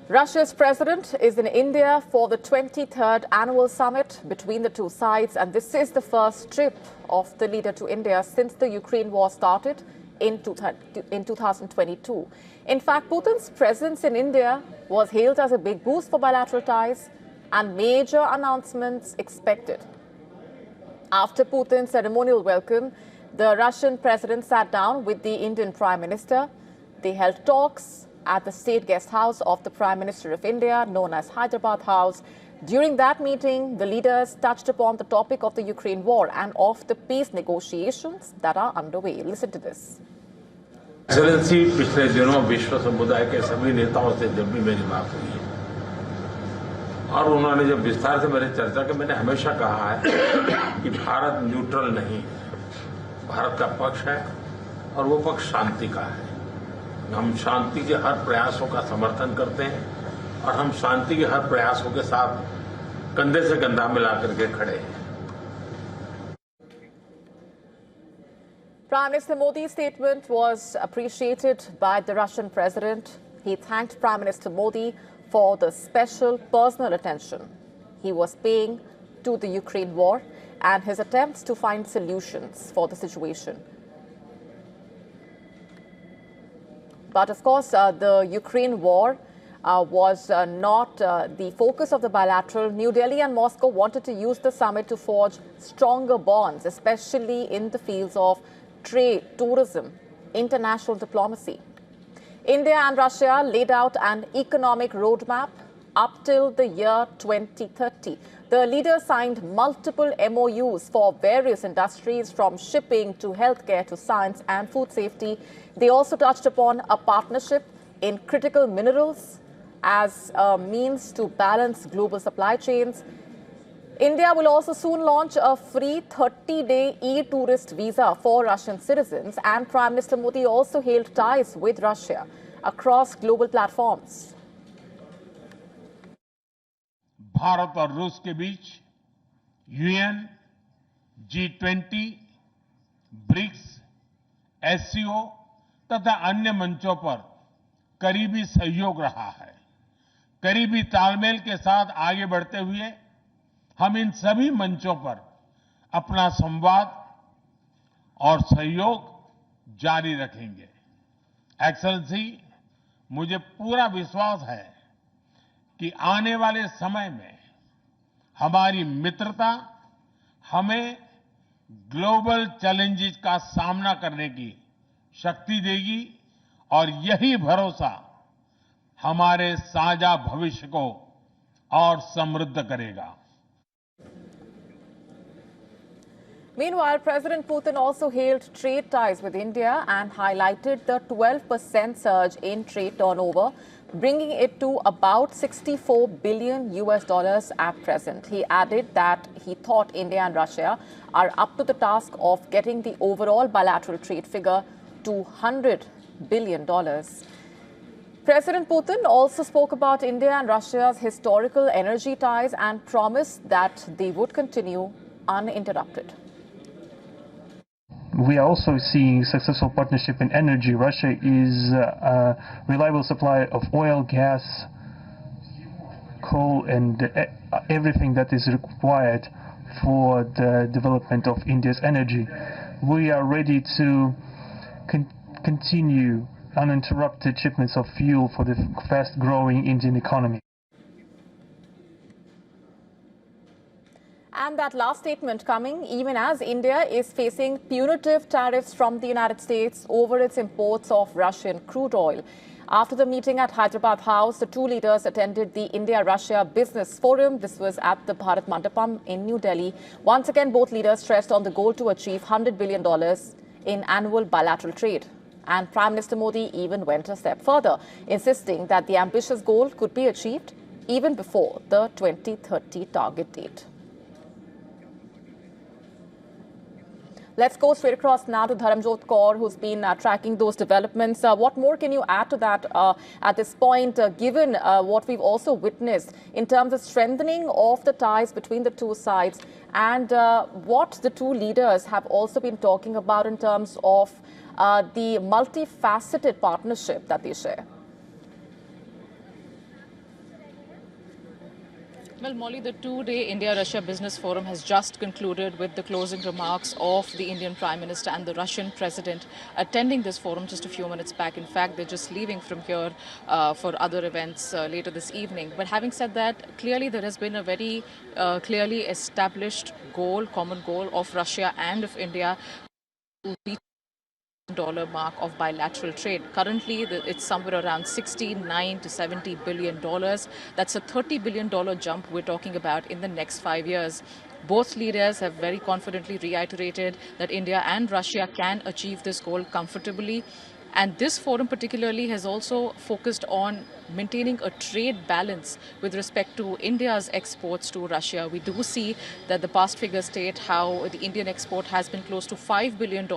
Russia's president is in India for the 23rd annual summit between the two sides, and this is the first trip of the leader to India since the Ukraine war started in 2022. In fact, Putin's presence in India was hailed as a big boost for bilateral ties and major announcements expected. After Putin's ceremonial welcome, the Russian president sat down with the Indian Prime Minister. They held talks at the state guest house of the Prime Minister of India, known as Hyderabad House. During that meeting, the leaders touched upon the topic of the Ukraine war and of the peace negotiations that are underway. Listen to this. Excellency, पिछले दिनों विश्व समुदाय के सभी नेताओं से जब भी मेरी बात हुई है और उन्होंने जब विस्तार से मेरी चर्चा की, मैंने हमेशा कहा है कि भारत न्यूट्रल नहीं है, भारत का पक्ष है और वो पक्ष शांति का है। हम शांति के हर प्रयासों का समर्थन करते हैं और हम शांति के हर प्रयासों के साथ कंधे से कंधा मिलाकर के खड़े हैं। Prime Minister Modi's statement was appreciated by the Russian president. He thanked Prime Minister Modi for the special personal attention he was paying to the Ukraine war and his attempts to find solutions for the situation. But of course, the Ukraine war was not the focus of the bilateral. New Delhi and Moscow wanted to use the summit to forge stronger bonds, especially in the fields of trade, tourism, international diplomacy. India and Russia laid out an economic roadmap up till the year 2030. The leaders signed multiple MOUs for various industries, from shipping to healthcare to science and food safety. They also touched upon a partnership in critical minerals as a means to balance global supply chains. India will also soon launch a free 30-day e-tourist visa for Russian citizens, and Prime Minister Modi also hailed ties with Russia across global platforms. Bharat और रूस के बीच UN, G20, BRICS, SCO तथा अन्य मंचों पर करीबी सहयोग रहा है। करीबी तालमेल के साथ आगे बढ़ते हुए हम इन सभी मंचों पर अपना संवाद और सहयोग जारी रखेंगे। एक्सेलेंसी, मुझे पूरा विश्वास है कि आने वाले समय में हमारी मित्रता हमें ग्लोबल चैलेंजेस का सामना करने की शक्ति देगी और यही भरोसा हमारे साझा भविष्य को और समृद्ध करेगा। Meanwhile, President Putin also hailed trade ties with India and highlighted the 12% surge in trade turnover, bringing it to about 64 billion US dollars at present. He added that he thought India and Russia are up to the task of getting the overall bilateral trade figure to $100 billion. President Putin also spoke about India and Russia's historical energy ties and promised that they would continue uninterrupted. We are also seeing successful partnership in energy. Russia is a reliable supplier of oil, gas, coal, and everything that is required for the development of India's energy. We are ready to continue uninterrupted shipments of fuel for the fast-growing Indian economy. And that last statement coming even as India is facing punitive tariffs from the United States over its imports of Russian crude oil. After the meeting at Hyderabad House, the two leaders attended the India-Russia Business Forum. This was at the Bharat Mandapam in New Delhi. Once again, both leaders stressed on the goal to achieve $100 billion in annual bilateral trade. And Prime Minister Modi even went a step further, insisting that the ambitious goal could be achieved even before the 2030 target date. Let's go straight across now to Dharamjot Kaur, who's been tracking those developments. What more can you add to that at this point, given what we've also witnessed in terms of strengthening of the ties between the two sides and what the two leaders have also been talking about in terms of the multifaceted partnership that they share? Well, Molly, the two-day India-Russia Business Forum has just concluded with the closing remarks of the Indian Prime Minister and the Russian President attending this forum just a few minutes back. In fact, they're just leaving from here for other events later this evening. But having said that, clearly there has been a very clearly established goal, common goal of Russia and of India to reach dollar mark of bilateral trade. Currently, it's somewhere around 69 to 70 billion dollars. That's a 30 billion dollar jump we're talking about in the next 5 years. Both leaders have very confidently reiterated that India and Russia can achieve this goal comfortably. And this forum particularly has also focused on maintaining a trade balance with respect to India's exports to Russia. We do see that the past figures state how the Indian export has been close to $5 billion,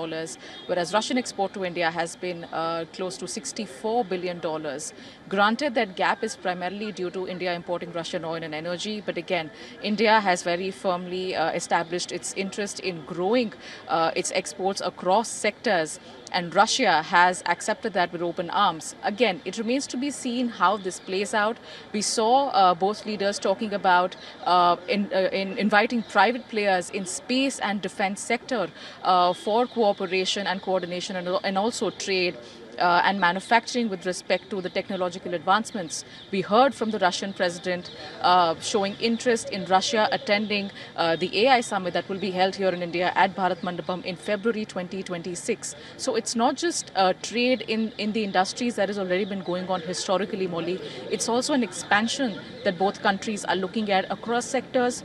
whereas Russian export to India has been close to $64 billion. Granted, that gap is primarily due to India importing Russian oil and energy, but again, India has very firmly established its interest in growing its exports across sectors. And Russia has accepted that with open arms. Again, it remains to be seen how this plays out. We saw both leaders talking about in inviting private players in space and defense sector for cooperation and coordination and also trade. And manufacturing with respect to the technological advancements. We heard from the Russian president showing interest in Russia attending the AI summit that will be held here in India at Bharat Mandapam in February 2026. So it's not just trade in the industries that has already been going on historically, Molly. It's also an expansion that both countries are looking at across sectors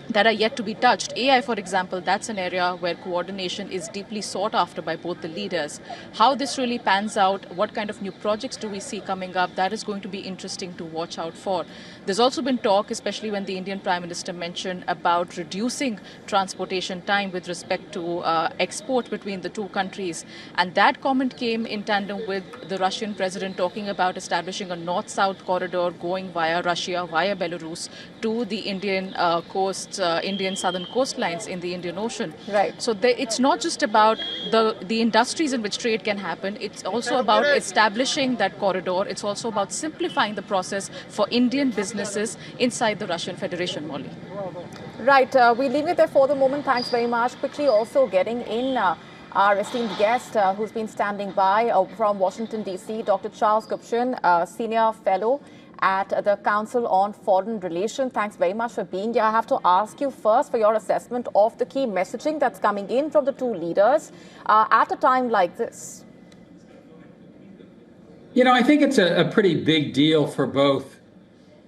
that are yet to be touched. AI, for example, that's an area where coordination is deeply sought after by both the leaders. How this really pans out, what kind of new projects do we see coming up, that is going to be interesting to watch out for. There's also been talk, especially when the Indian Prime Minister mentioned about reducing transportation time with respect to export between the two countries. And that comment came in tandem with the Russian president talking about establishing a north-south corridor going via Russia, via Belarus, to the Indian Indian southern coastlines in the Indian Ocean. Right. So it's not just about the industries in which trade can happen. It's also about establishing that corridor. It's also about simplifying the process for Indian businesses inside the Russian Federation, Molly. Right. We leave it there for the moment. Thanks very much. Quickly also getting in our esteemed guest who's been standing by from Washington, D.C., Dr. Charles Kupchan, Senior Fellow at the Council on Foreign Relations. Thanks very much for being here. I have to ask you first for your assessment of the key messaging that's coming in from the two leaders at a time like this. You know, I think it's a pretty big deal for both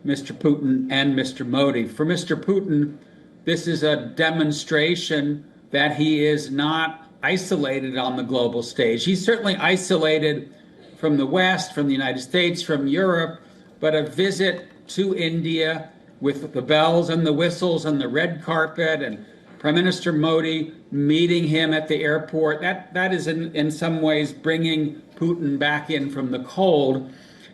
Mr. Putin and Mr. Modi. For Mr. Putin, this is a demonstration that he is not isolated on the global stage. He's certainly isolated from the West, from the United States, from Europe, but a visit to India with the bells and the whistles and the red carpet and Prime Minister Modi meeting him at the airport, that is in some ways bringing Putin back in from the cold.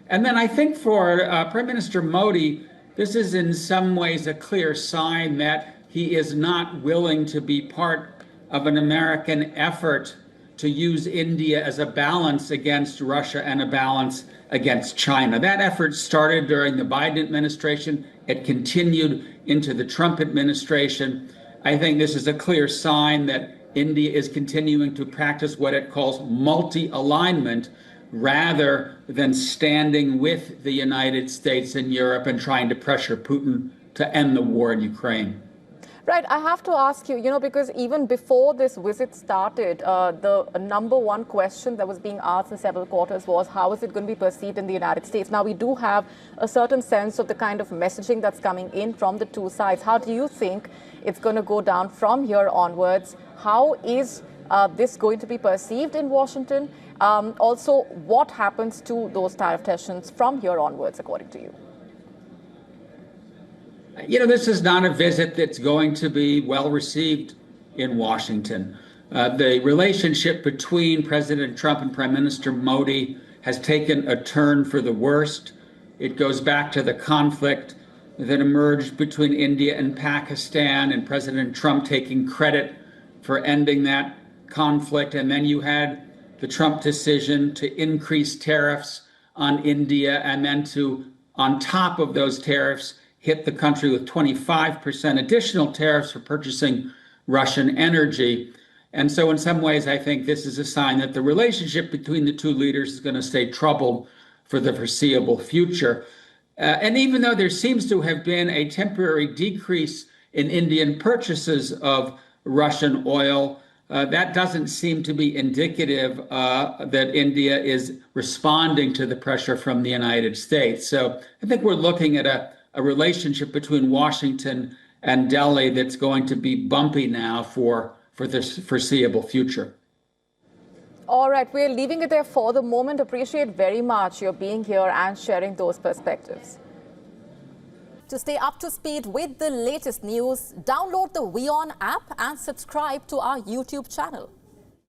And then I think for Prime Minister Modi, this is in some ways a clear sign that he is not willing to be part of an American effort to use India as a balance against Russia and a balance against China. That effort started during the Biden administration. It continued into the Trump administration. I think this is a clear sign that India is continuing to practice what it calls multi-alignment rather than standing with the United States and Europe and trying to pressure Putin to end the war in Ukraine. Right. I have to ask you, because even before this visit started, the number one question that was being asked in several quarters was how is it going to be perceived in the United States? Now, we do have a certain sense of the kind of messaging that's coming in from the two sides. How do you think it's going to go down from here onwards? How is this going to be perceived in Washington? Also, what happens to those tariff tensions from here onwards, according to you? This is not a visit that's going to be well received in Washington. The relationship between President Trump and Prime Minister Modi has taken a turn for the worst. It goes back to the conflict that emerged between India and Pakistan and President Trump taking credit for ending that conflict. And then you had the Trump decision to increase tariffs on India and then to, on top of those tariffs, hit the country with 25% additional tariffs for purchasing Russian energy. And so in some ways, I think this is a sign that the relationship between the two leaders is going to stay troubled for the foreseeable future. And even though there seems to have been a temporary decrease in Indian purchases of Russian oil, that doesn't seem to be indicative that India is responding to the pressure from the United States. So I think we're looking at a relationship between Washington and Delhi that's going to be bumpy now for the foreseeable future. All right, we're leaving it there for the moment. Appreciate very much your being here and sharing those perspectives. To stay up to speed with the latest news, download the WION app and subscribe to our YouTube channel.